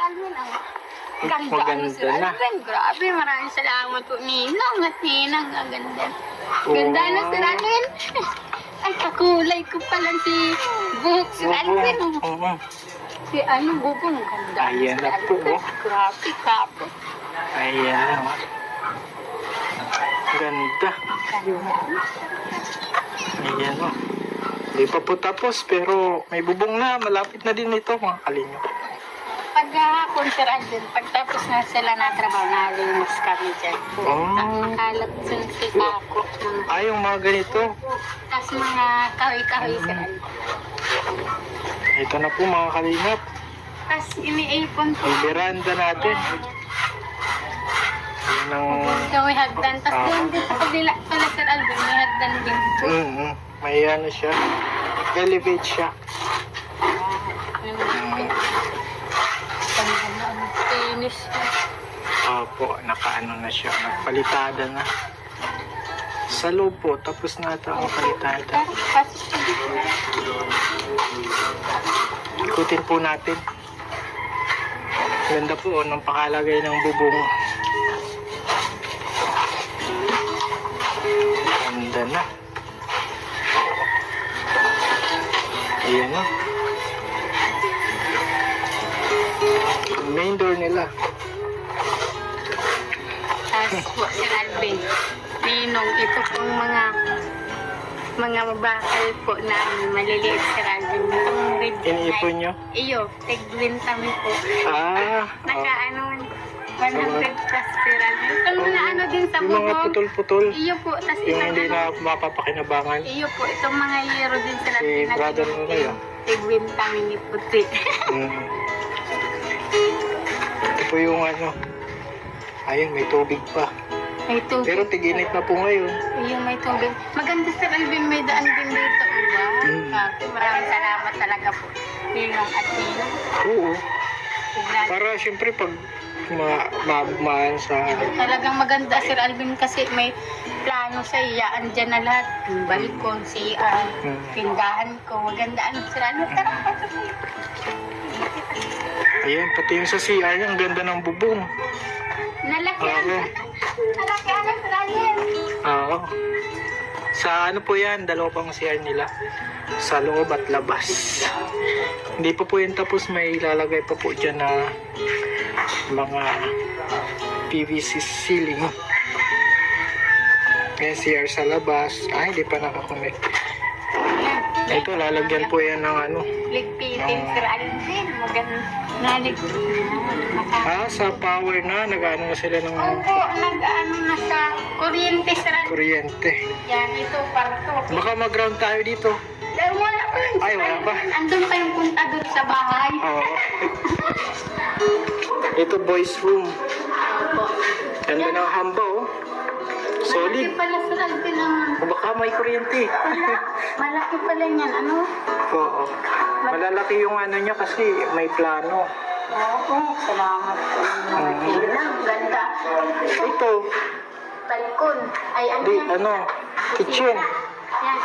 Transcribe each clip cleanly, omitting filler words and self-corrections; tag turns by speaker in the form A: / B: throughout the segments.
A: Alvin, ang ganda
B: Maganda
A: Sir
B: na.
A: Alvin. Grabe, maraming salamat po, Ninong at Ninang. Ang ganda. Ganda na, Sir Alvin. Ay, kakulay ko pala si Buhok, Sir Alvin.
B: Oo.
A: Si Bubong, ganda.
B: Ayan
A: Sir
B: na po,
A: Alvin.
B: oh.
A: Grabe, kapo.
B: Ayan. Ganda. Ayan o. Hindi pa po tapos pero may bubong na. Malapit na din ito mga kalinyo.
A: Pagkahapon, Sir Alvin, pagtapos na sila na trabaho, nalinis kami dyan.
B: Oh.
A: Kalat dun si Kako.
B: Ay, yung mga ganito.
A: Tapos mga kahoy-kahoy, Sir Alvin.
B: Ito na po mga kalingap.
A: Tapos iniipon ko.
B: Ang veranda natin. Ayan ang...
A: Ito may hagdan. Tapos doon din sa kabila pala, Sir Alvin, may hagdan din po.
B: May ano siya. Elevate siya.
A: Finish.
B: Opo, nakaano na siya. Nagpalitada na. Sa loob po, tapos na ata ang palitada. Ikutin po natin. Ganda po ng pakalagay ng bubong. Ganda na. Ayan na. Main door nila.
A: Tapos po, Sir Alvin, Ninong, ito pong mga bakal po namin, maliliit, Sir Alvin. Itong red
B: Iniipon nyo?
A: Iyo, tig-20 po.
B: Ah,
A: Naka-ano, 100 plus, Sir Alvin. Itong mga ano din sa
B: yung mga
A: bubong.
B: putol-putol.
A: Iyo po, tas
B: Yung
A: isang
B: hindi na mapapakinabangan.
A: iyo po, itong mga hero din sa
B: Si brother mo kayo?
A: Tig-20 ni puti.
B: Ito po yung ano. Ayun, may tubig pa.
A: May tubig.
B: Pero tiginit na po ngayon.
A: Iyo, may tubig. Maganda, Sir Alvin, may daan din dito. Wow. Maraming salamat talaga po. Ninong at Ninong.
B: Oo.
A: Tignan.
B: Para siyempre pag mamaan sa...
A: Talagang maganda, Sir Alvin, kasi may plano sa iya. Andyan na lahat. Yung balkon, CR, tindahan ko. Maganda, Sir Alvin. Tara, pasok.
B: Ayan, pati yung sa CR, ang ganda ng bubong.
A: Nalaki
B: Oo.
A: Nalaki Sir Alvin.
B: Oo. Sa ano po yan, dalawa pang CR nila. Sa loob at labas. Hindi pa po yan tapos, may lalagay pa po dyan na mga PVC ceiling. Yan, CR sa labas. Ay, hindi pa nakakonect. Ito, lalagyan po yan ng ano.
A: Ligpitin, Sir Alvin. Maganda. Nalig.
B: Sa power na, nag-ano na sila ng
A: Opo, nag-ano na sa kuryente, Sir Alvin.
B: kuryente.
A: Yan, ito, parto.
B: Baka mag-ground tayo dito.
A: Dahil wala pa lang.
B: Ay, wala pa.
A: Andun pa yung punta doon sa bahay.
B: Oo. Ito, boys room.
A: Opo.
B: Ganda ng hamba, oh. Solid.
A: Malaki pala, Sir Alvin, ang...
B: O baka may kuryente.
A: Malaki pala yan, ano?
B: Oo. Malalaki yung ano niya kasi may plano.
A: Oo, salamat po. Ganda.
B: Ito,
A: Balkon. Ay, ano
B: di,
A: yan?
B: ano, kitchen.
A: Yan.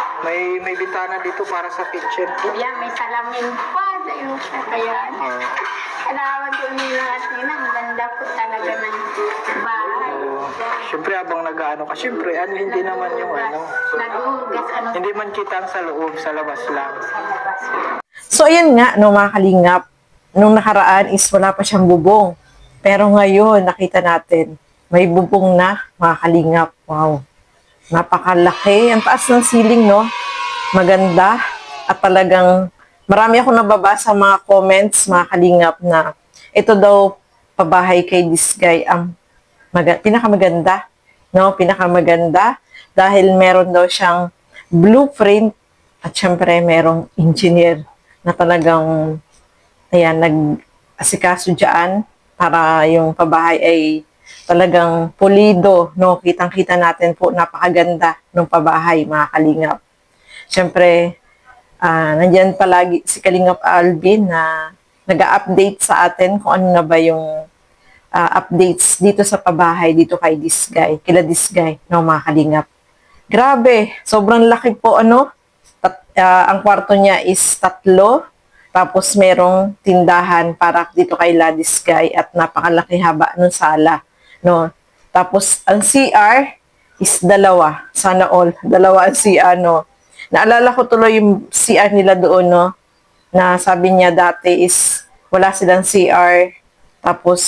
B: May bitana dito para sa kitchen.
A: Yan, may salamin pa. Kaya,
B: Oo.
A: salamat po nila at nila. Ang ganda po talaga ng bahay.
B: Siyempre, abang nag-ano ka, siyempre, ano, hindi naman yung ano.
A: Naghugas, ano,
B: Hindi man kita ang sa loob, sa labas lang.
A: sa labas.
C: So, ayun nga, no, mga kalingap, nung nakaraan is wala pa siyang bubong. Pero ngayon, nakita natin, may bubong na, mga kalingap. Wow. Napakalaki. Ang taas ng ceiling, no? Maganda. At talagang, marami akong nababasa mga comments, mga kalingap, na ito daw, pabahay kay this guy, ang pinakamaganda. No? Pinakamaganda. Dahil meron daw siyang blueprint at syempre merong engineer na talagang ayan, nag-asikaso dyan para yung pabahay ay talagang pulido, no? Kitang-kita natin po, napakaganda ng pabahay, mga kalingap. Siyempre, nandyan palagi si Kalingap Alvin na nag-update sa atin kung ano na ba yung updates dito sa pabahay, dito kay this guy, kila this guy, no, mga kalingap. Grabe, sobrang laki po, ano? Ang kwarto niya is 3, Tapos merong tindahan para dito kay Ladis Guy at napakalaki haba ng sala, no. Tapos ang CR is dalawa. Sana all dalawa ang CR, no. Naalala ko tuloy yung CR nila doon, no, na sabi niya dati is wala silang CR. Tapos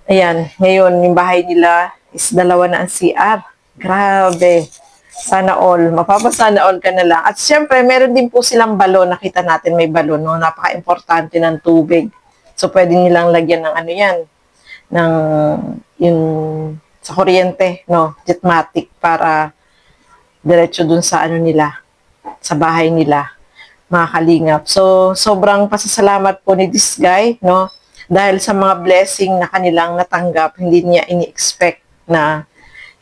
C: ayan, ngayon yung bahay nila is dalawa na ang CR. Grabe. Sana all. Mapapasana all ka na lang. At syempre, meron din po silang balon. Nakita natin may balon, no? Napaka-importante ng tubig. So, pwede nilang lagyan ng ano yan, ng yung sa kuryente, no? Jetmatic para diretso dun sa ano nila, sa bahay nila, mga kalingap. So, sobrang pasasalamat po ni this guy, no? Dahil sa mga blessing na kanilang natanggap, hindi niya ini-expect na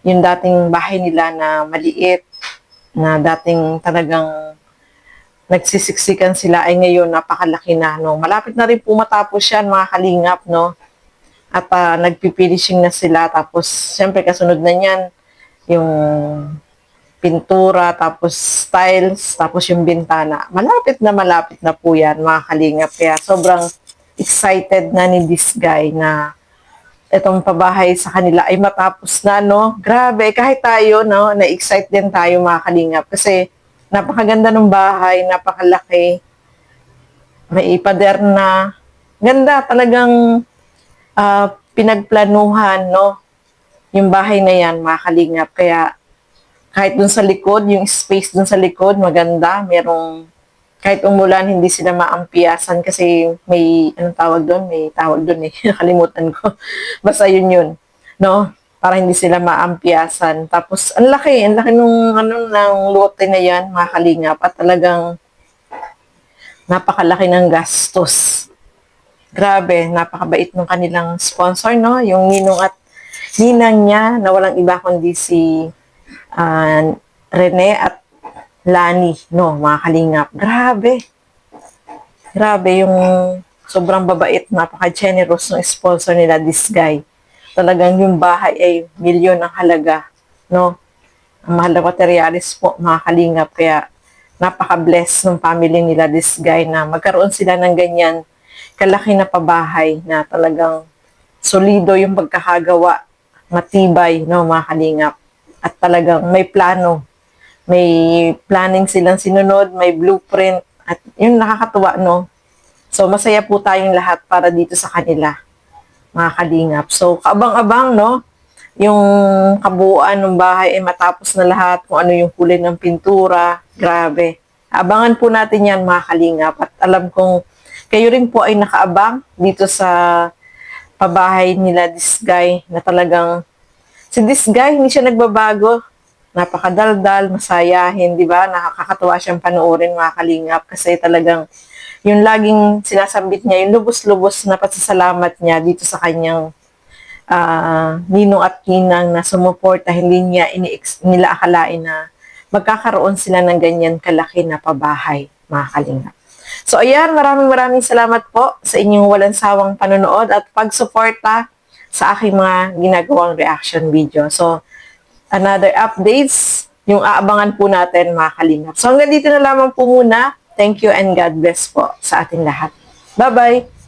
C: yung dating bahay nila na maliit, na dating talagang nagsisiksikan sila, ay ngayon napakalaki na, no. Malapit na rin po matapos yan, mga kalingap, no. At nagpifinishing na sila. Tapos syempre kasunod na niyan yung pintura, tapos tiles, tapos yung bintana. Malapit na po yan, mga kalingap. Kaya sobrang excited na ni this guy na itong pabahay sa kanila ay matapos na, no? Grabe, kahit tayo, no, na-excite din tayo, mga kalingap. Kasi napakaganda ng bahay, napakalaki, may pader na. Ganda, talagang pinagplanuhan, no? Yung bahay na yan, mga kalingap. Kaya kahit dun sa likod, yung space dun sa likod, maganda. Merong kahit umulan, hindi sila maampiyasan kasi may, anong tawag doon? May tawag doon eh. Nakalimutan ko. Basta yun. No? Para hindi sila maampiyasan. Tapos, ang laki nung, ng lote na yan, mga kalingap. At talagang, napakalaki ng gastos. Grabe, napakabait ng kanilang sponsor, no? Yung ninong at ninang niya, na walang iba kundi si Rene at Lani, no, mga kalingap. Grabe. Grabe yung sobrang babait, napaka-generous ng sponsor nila, this guy. Talagang yung bahay ay milyon ang halaga, no. Ang mahal na materialis po, mga kalingap. Kaya napaka-bless ng family nila, this guy, na magkaroon sila ng ganyan kalaki na pabahay na talagang solido yung pagkakagawa, matibay, no, mga kalingap. At talagang may plano. May planning silang sinunod, may blueprint, at yun nakakatuwa, no? So, masaya po tayong lahat para dito sa kanila, mga kalingap. So, kaabang-abang, no? Yung kabuuan ng bahay ay matapos na lahat, kung ano yung kulay ng pintura, grabe. Abangan po natin yan, mga kalingap. At alam kong kayo rin po ay nakaabang dito sa pabahay nila, this guy, na talagang, si this guy, hindi siya nagbabago. Napakadaldal, masayahin, di ba? Nakakatuwa siyang panoorin, mga kalingap, kasi talagang yung laging sinasambit niya, yung lubos-lubos na pasasalamat niya dito sa kanyang ninong at ninang na sumuporta, hindi niya nila akalain na magkakaroon sila ng ganyan kalaki na pabahay, mga kalingap. So ayan, maraming salamat po sa inyong walang sawang panonood at pagsuporta sa aking mga ginagawang reaction video. So, another updates, yung aabangan po natin, mga kalingap. So hanggang dito na lamang po muna. Thank you and God bless po sa ating lahat. Bye-bye!